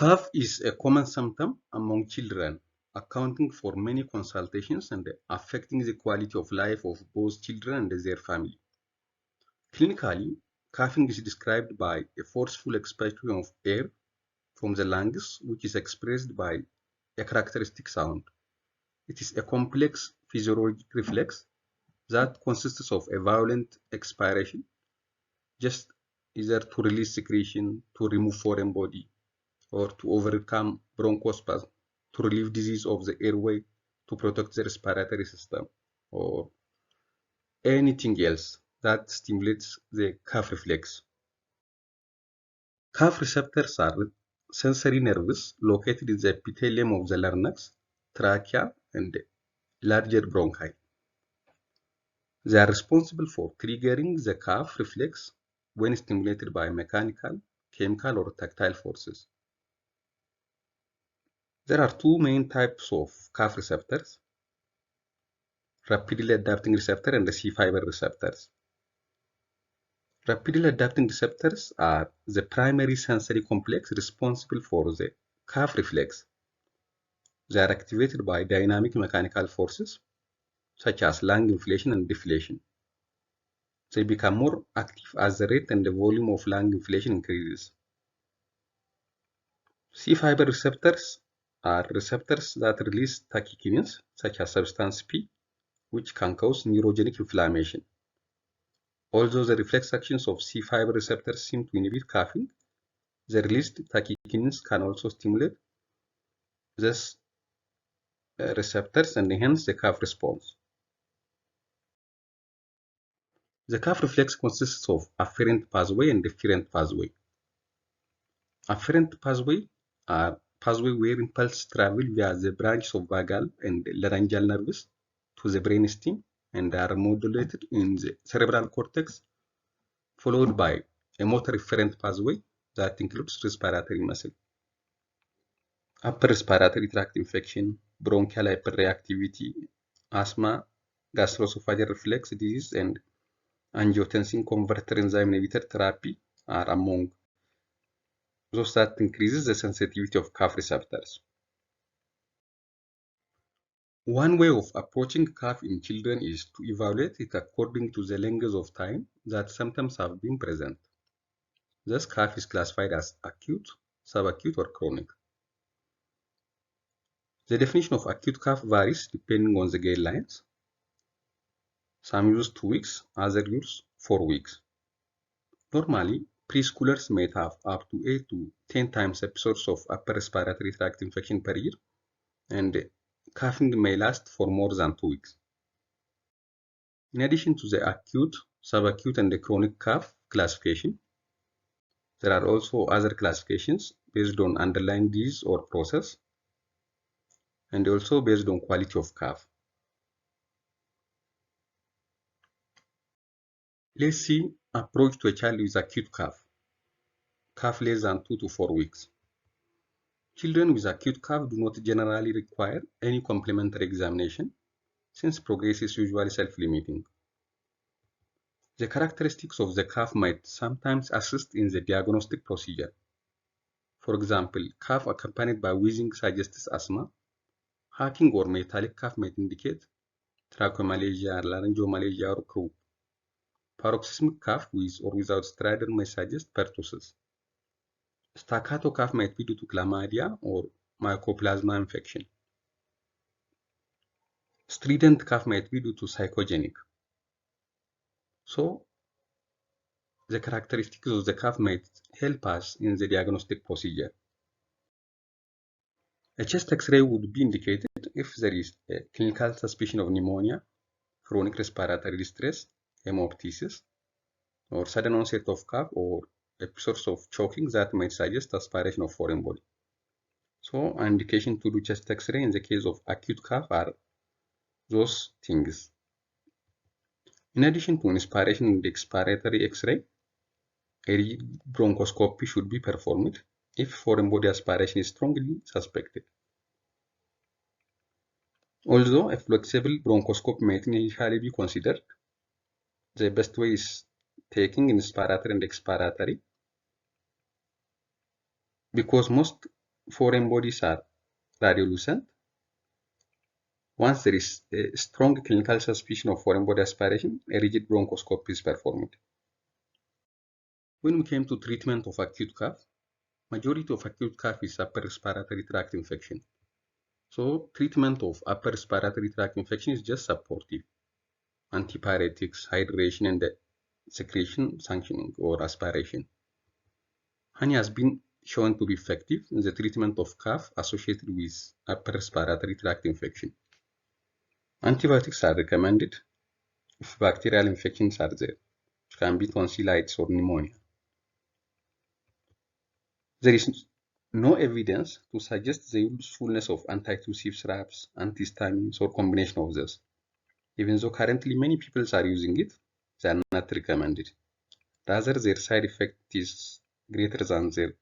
Cough is a common symptom among children, accounting for many consultations and affecting the quality of life of both children and their family. Clinically, coughing is described by a forceful expulsion of air from the lungs, which is expressed by a characteristic sound. It is a complex physiologic reflex that consists of a violent expiration, just either to release secretion, to remove foreign body, or to overcome bronchospasm, to relieve disease of the airway, to protect the respiratory system, or anything else that stimulates the cough reflex. Cough receptors are sensory nerves located in the epithelium of the larynx, trachea, and larger bronchi. They are responsible for triggering the cough reflex when stimulated by mechanical, chemical, or tactile forces. There are two main types of cough receptors: rapidly adapting receptor and the C-fiber receptors. Rapidly adapting receptors are the primary sensory complex responsible for the cough reflex. They are activated by dynamic mechanical forces such as lung inflation and deflation. They become more active as the rate and the volume of lung inflation increases. C-fiber receptors are receptors that release tachykinins such as substance P, which can cause neurogenic inflammation. Although the reflex actions of C-fiber receptors seem to inhibit coughing, the released tachykinins can also stimulate these receptors and enhance the cough response. The cough reflex consists of afferent pathway and efferent pathway. Afferent pathway are pathway where impulses travel via the branches of vagal and laryngeal nerves to the brainstem and are modulated in the cerebral cortex, followed by a motor efferent pathway that includes respiratory muscle, upper respiratory tract infection, bronchial hyperreactivity, asthma, gastroesophageal reflux disease, and angiotensin converter enzyme inhibitor therapy are among those that increases the sensitivity of cough receptors. One way of approaching cough in children is to evaluate it according to the length of time that symptoms have been present. Thus, cough is classified as acute, subacute, or chronic. The definition of acute cough varies depending on the guidelines. Some use 2 weeks, others use 4 weeks. Normally, preschoolers may have up to 8 to 10 times episodes of upper respiratory tract infection per year, and coughing may last for more than 2 weeks. In addition to the acute, subacute, and the chronic cough classification, there are also other classifications based on underlying disease or process, and also based on quality of cough. Let's see approach to a child with acute cough less than 2 to 4 weeks. Children with acute cough do not generally require any complementary examination since progress is usually self-limiting. The characteristics of the cough might sometimes assist in the diagnostic procedure. For example, cough accompanied by wheezing suggests asthma. Hacking or metallic cough might indicate tracheomalacia, laryngomalacia, or croup. Paroxysmic cough with or without stridor may suggest pertussis. Staccato cough might be due to chlamydia or mycoplasma infection. Strident cough might be due to psychogenic. So, the characteristics of the cough might help us in the diagnostic procedure. A chest X-ray would be indicated if there is a clinical suspicion of pneumonia, chronic respiratory distress, hemoptysis, or sudden onset of cough or episodes of choking that might suggest aspiration of foreign body. So, an indication to do chest X-ray in the case of acute cough are those things. In addition to inspiration and expiratory X-ray, a bronchoscopy should be performed if foreign body aspiration is strongly suspected. Although a flexible bronchoscope may initially be considered, the best way is taking inspiratory and expiratory because most foreign bodies are radiolucent. Once there is a strong clinical suspicion of foreign body aspiration, a rigid bronchoscopy is performed. When we came to treatment of acute cough, majority of acute cough is upper respiratory tract infection. So treatment of upper respiratory tract infection is just supportive. Antipyretics, hydration, and the secretion sanctioning or aspiration. Honey has been shown to be effective in the treatment of cough associated with upper respiratory tract infection. Antibiotics are recommended if bacterial infections are there, which can be tonsillitis or pneumonia. There is no evidence to suggest the usefulness of antitussive syrups, antihistamines, or combination of those. Even though currently many people are using it, they are not recommended. Rather, their side effect is greater than their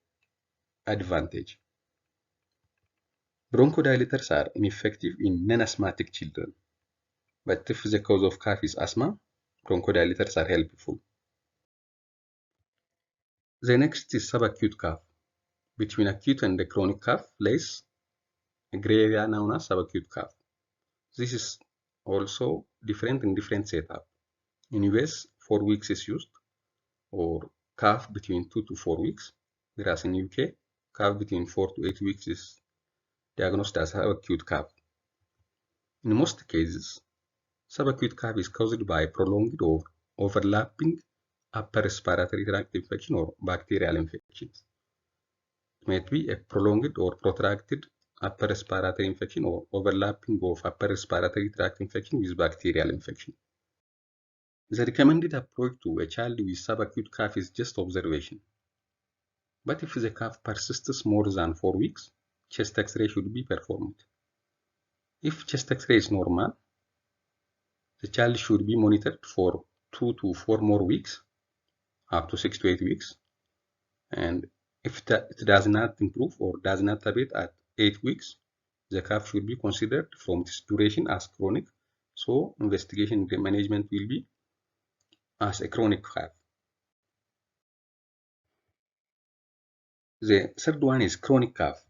advantage. Bronchodilators are ineffective in non-asthmatic children, but if the cause of cough is asthma, bronchodilators are helpful. The next is subacute cough. Between acute and the chronic cough lays a gray area known as subacute cough. This is also different in different setup. In US, 4 weeks is used, or cough between 2 to 4 weeks, whereas in UK, cough between 4 to 8 weeks is diagnosed as subacute cough. In most cases, subacute cough is caused by prolonged or overlapping upper respiratory tract infection or bacterial infections. It might be a prolonged or protracted upper respiratory infection or overlapping of upper respiratory tract infection with bacterial infection. The recommended approach to a child with subacute cough is just observation. But if the cough persists more than 4 weeks, chest X-ray should be performed. If chest X-ray is normal, the child should be monitored for 2 to 4 more weeks, up to 6 to 8 weeks. And if it does not improve or does not abate at 8 weeks, the cough should be considered from its duration as chronic. So investigation and management will be as a chronic cough. The third one is chronic cough.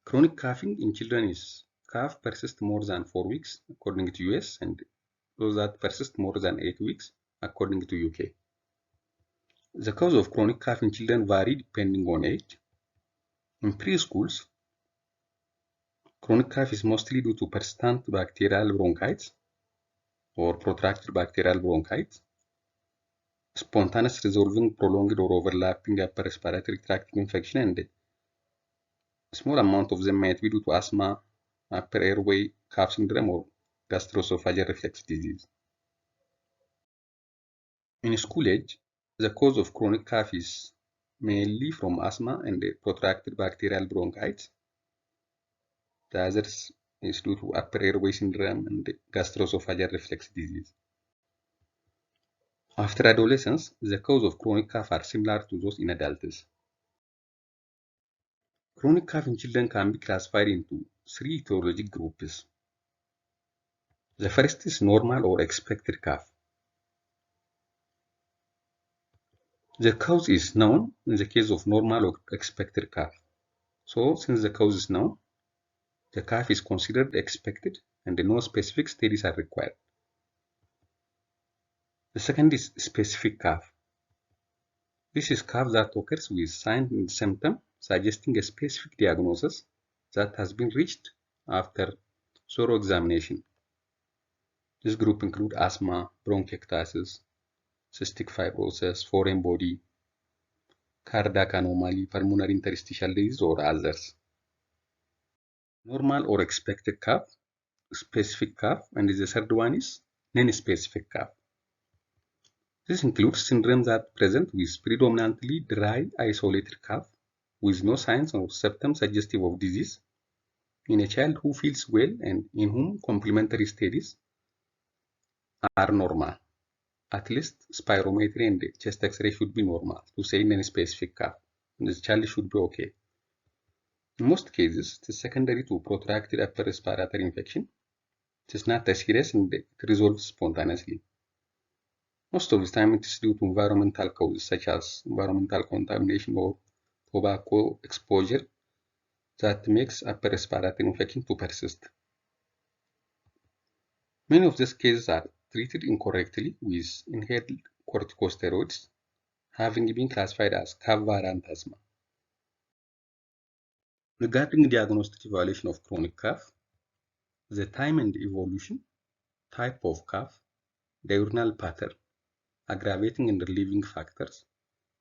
Chronic coughing in children is cough persists more than 4 weeks according to US, and those that persist more than 8 weeks according to UK. The cause of chronic cough in children vary depending on age. In preschools, chronic cough is mostly due to persistent bacterial bronchitis or protracted bacterial bronchitis, spontaneous resolving prolonged or overlapping upper respiratory tract infection, and a small amount of them might be due to asthma, upper airway cough syndrome, or gastroesophageal reflux disease. In school age, the cause of chronic cough is mainly from asthma and protracted bacterial bronchitis. The others is due to upper airway syndrome and gastroesophageal reflux disease. After adolescence, the cause of chronic cough are similar to those in adults. Chronic cough in children can be classified into 3 etiologic groups. The first is normal or expected cough. The cause is known in the case of normal or expected cough. So, since the cause is known, the cough is considered expected and no specific studies are required. The second is specific cough. This is cough that occurs with signs and symptoms suggesting a specific diagnosis that has been reached after thorough examination. This group includes asthma, bronchiectasis, cystic fibrosis, foreign body, cardiac anomaly, pulmonary interstitial disease, or others. Normal or expected cough, specific cough, and the third one is non-specific cough. This includes syndromes that present with predominantly dry, isolated cough with no signs or symptoms suggestive of disease in a child who feels well and in whom complementary studies are normal. At least spirometry and chest X-ray should be normal to say non-specific cough. This child should be okay. In most cases, it is secondary to protracted upper respiratory infection. It is not serious and it resolves spontaneously. Most of the time, it is due to environmental causes such as environmental contamination or tobacco exposure, that makes upper respiratory infection to persist. Many of these cases are treated incorrectly with inhaled corticosteroids, having been classified as cough variant asthma. Regarding diagnostic evaluation of chronic cough, the time and evolution, type of cough, diurnal pattern, aggravating and relieving factors,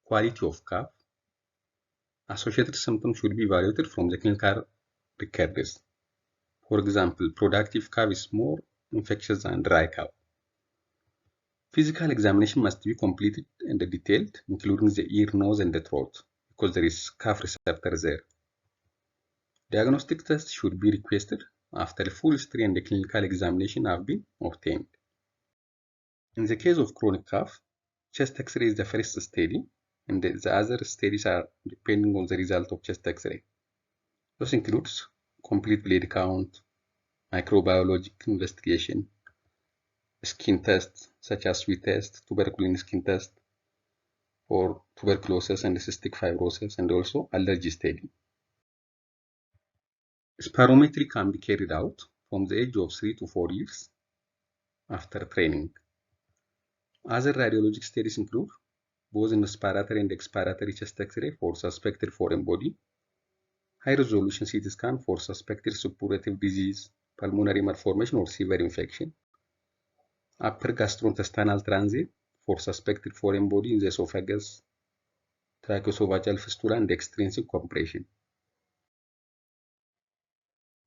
quality of cough, associated symptoms should be evaluated from the clinical records. For example, productive cough is more infectious than dry cough. Physical examination must be completed and detailed, including the ear, nose, and the throat, because there is cough receptor there. Diagnostic tests should be requested after a full history and a clinical examination have been obtained. In the case of chronic cough, chest X-ray is the first study, and the other studies are depending on the result of chest X-ray. This includes complete blood count, microbiologic investigation, skin tests such as sweat test, tuberculin skin test for tuberculosis and cystic fibrosis, and also allergy study. Spirometry can be carried out from the age of 3 to 4 years after training. Other radiologic studies include both inspiratory and expiratory chest X-ray for suspected foreign body, high-resolution CT scan for suspected suppurative disease, pulmonary malformation or severe infection, upper gastrointestinal transit for suspected foreign body in the esophagus, tracheoesophageal fistula and extrinsic compression.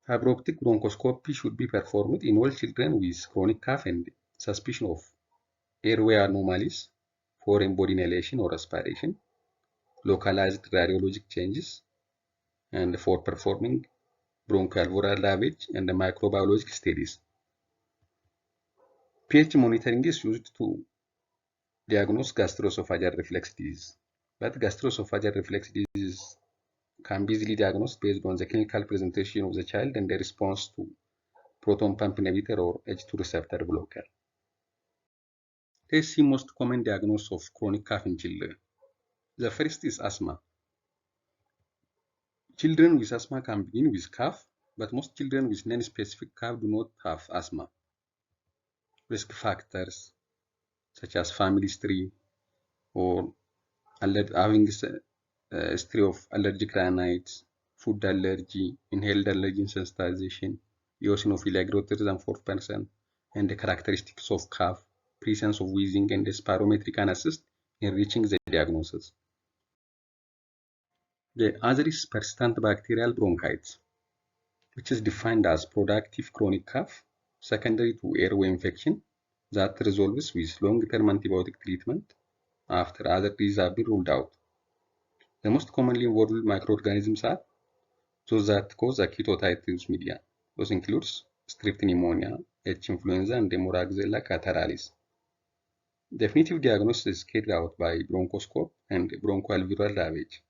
Fiberoptic bronchoscopy should be performed in all children with chronic cough and suspicion of airway anomalies, foreign body inhalation or aspiration, localized radiologic changes, and for performing bronchoalveolar lavage and microbiologic studies. pH monitoring is used to diagnose gastroesophageal reflux disease, but gastroesophageal reflux disease can be easily diagnosed based on the clinical presentation of the child and the response to proton pump inhibitor or H2 receptor blocker. Let's see most common diagnosis of chronic cough in children. The first is asthma. Children with asthma can begin with cough, but most children with non-specific cough do not have asthma. Risk factors such as family history or having a history of allergic rhinitis, food allergy, inhaled allergen sensitization, eosinophilia greater than 4%, and the characteristics of cough, presence of wheezing, and the spirometry can assist in reaching the diagnosis. The other is persistent bacterial bronchitis, which is defined as productive chronic cough secondary to airway infection that resolves with long-term antibiotic treatment after other diseases have been ruled out. The most commonly involved microorganisms are those that cause acute otitis media. Those includes strep pneumonia, H. influenza, and Moraxella catarrhalis. Definitive diagnosis is carried out by bronchoscope and bronchoalveolar lavage.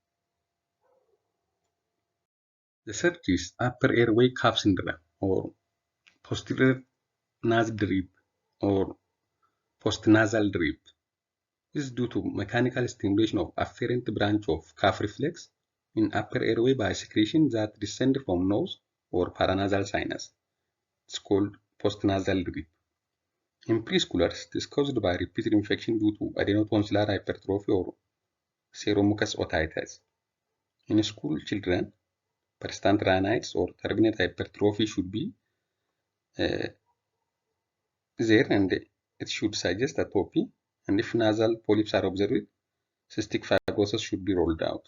The third is upper airway cough syndrome or posterior nasal drip or postnasal drip. This is due to mechanical stimulation of afferent branch of cough reflex in upper airway by secretion that descend from nose or paranasal sinus. It's called postnasal drip. In preschoolers, it is caused by repeated infection due to adenotonsillar hypertrophy or seromucous otitis. In school children, persistent rhinitis or turbinate hypertrophy should be there, and it should suggest atopy, and if nasal polyps are observed, cystic fibrosis should be ruled out.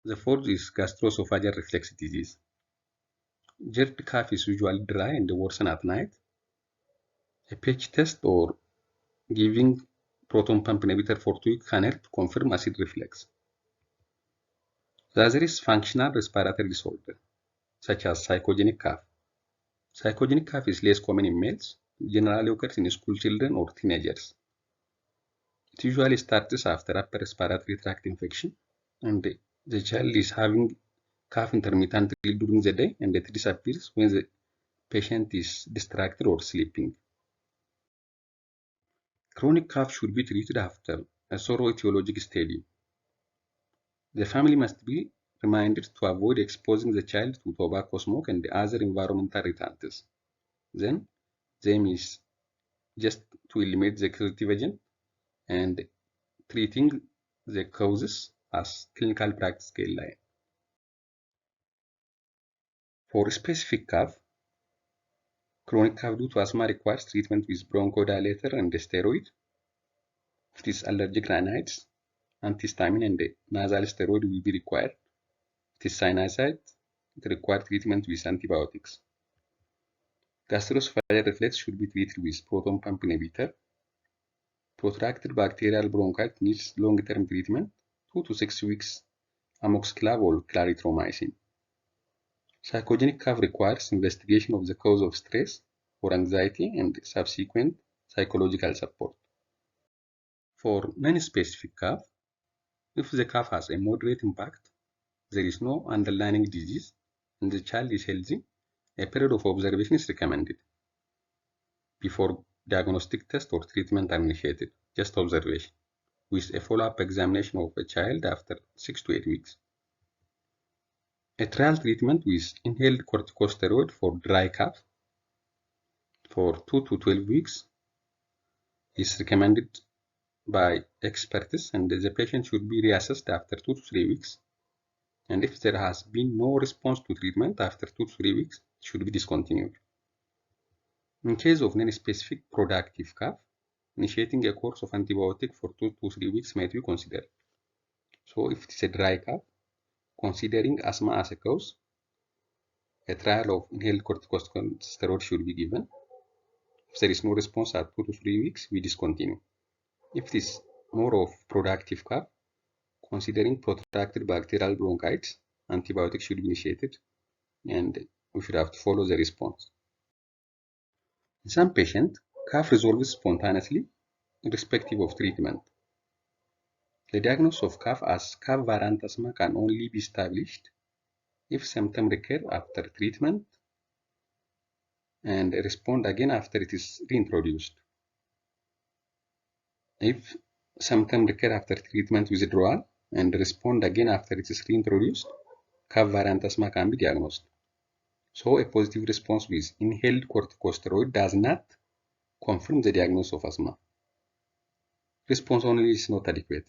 The fourth is gastroesophageal reflux disease. GERD cough is usually dry and worsen at night. A pH test or giving proton pump inhibitor for 2 weeks can help confirm acid reflux. The other is functional respiratory disorder, such as psychogenic cough. Psychogenic cough is less common in males, generally occurs in school children or teenagers. It usually starts after upper respiratory tract infection, and the child is having cough intermittently during the day, and it disappears when the patient is distracted or sleeping. Chronic cough should be treated after a thorough etiologic study. The family must be reminded to avoid exposing the child to tobacco smoke and other environmental irritants. Then, the aim is just to eliminate the causative agent and treating the causes as clinical practice guideline. For specific cough, chronic cough due to asthma requires treatment with bronchodilator and steroid. If it is allergic rhinitis, antihistamine and nasal steroid will be required. If it is sinusitis, it requires treatment with antibiotics. Gastroesophageal reflux should be treated with proton pump inhibitor. Protracted bacterial bronchitis needs long-term treatment, 2 to 6 weeks, amoxiclav or clarithromycin. Psychogenic cough requires investigation of the cause of stress or anxiety and subsequent psychological support. For non-specific cough, if the cough has a moderate impact, there is no underlying disease, and the child is healthy, a period of observation is recommended. Before diagnostic test or treatment are initiated, just observation, with a follow-up examination of a child after 6 to 8 weeks. A trial treatment with inhaled corticosteroid for dry cough for 2 to 12 weeks is recommended by experts, and the patient should be reassessed after 2 to 3 weeks. And if there has been no response to treatment after 2 to 3 weeks, it should be discontinued. In case of non-specific productive cough, initiating a course of antibiotic for 2 to 3 weeks might be considered. So if it is a dry cough, considering asthma as a cause, a trial of inhaled corticosteroid should be given. If there is no response at 2 to 3 weeks, we discontinue. If it is more of productive cough, considering protracted bacterial bronchitis, antibiotics should be initiated, and we should have to follow the response. In some patients, cough resolves spontaneously, irrespective of treatment. The diagnosis of cough as cough variant asthma can only be established if symptoms recur after treatment and respond again after it is reintroduced. If symptoms recur after treatment withdrawal and respond again after it is reintroduced, cough variant asthma can be diagnosed. So a positive response with inhaled corticosteroid does not confirm the diagnosis of asthma. Response only is not adequate.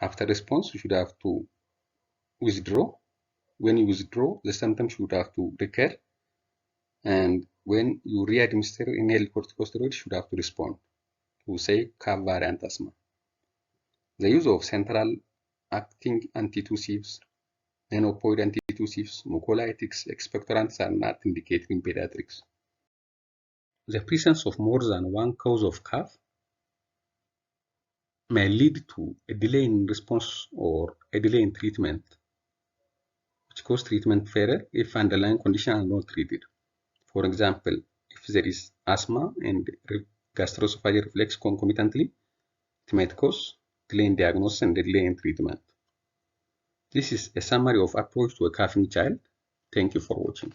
After response, you should have to withdraw. When you withdraw, the symptoms should have to recur, and when you re-administer inhaled corticosteroid, should have to respond to, say, cough variant asthma. The use of central acting antitussives, non-opioid antitussives, mucolytics, expectorants are not indicated in pediatrics. The presence of more than one cause of cough may lead to a delay in response or a delay in treatment, which cause treatment failure if underlying conditions are not treated. For example, if there is asthma and gastroesophageal reflux concomitantly, it might cause delay in diagnosis and delay in treatment. This is a summary of approach to a coughing child. Thank you for watching.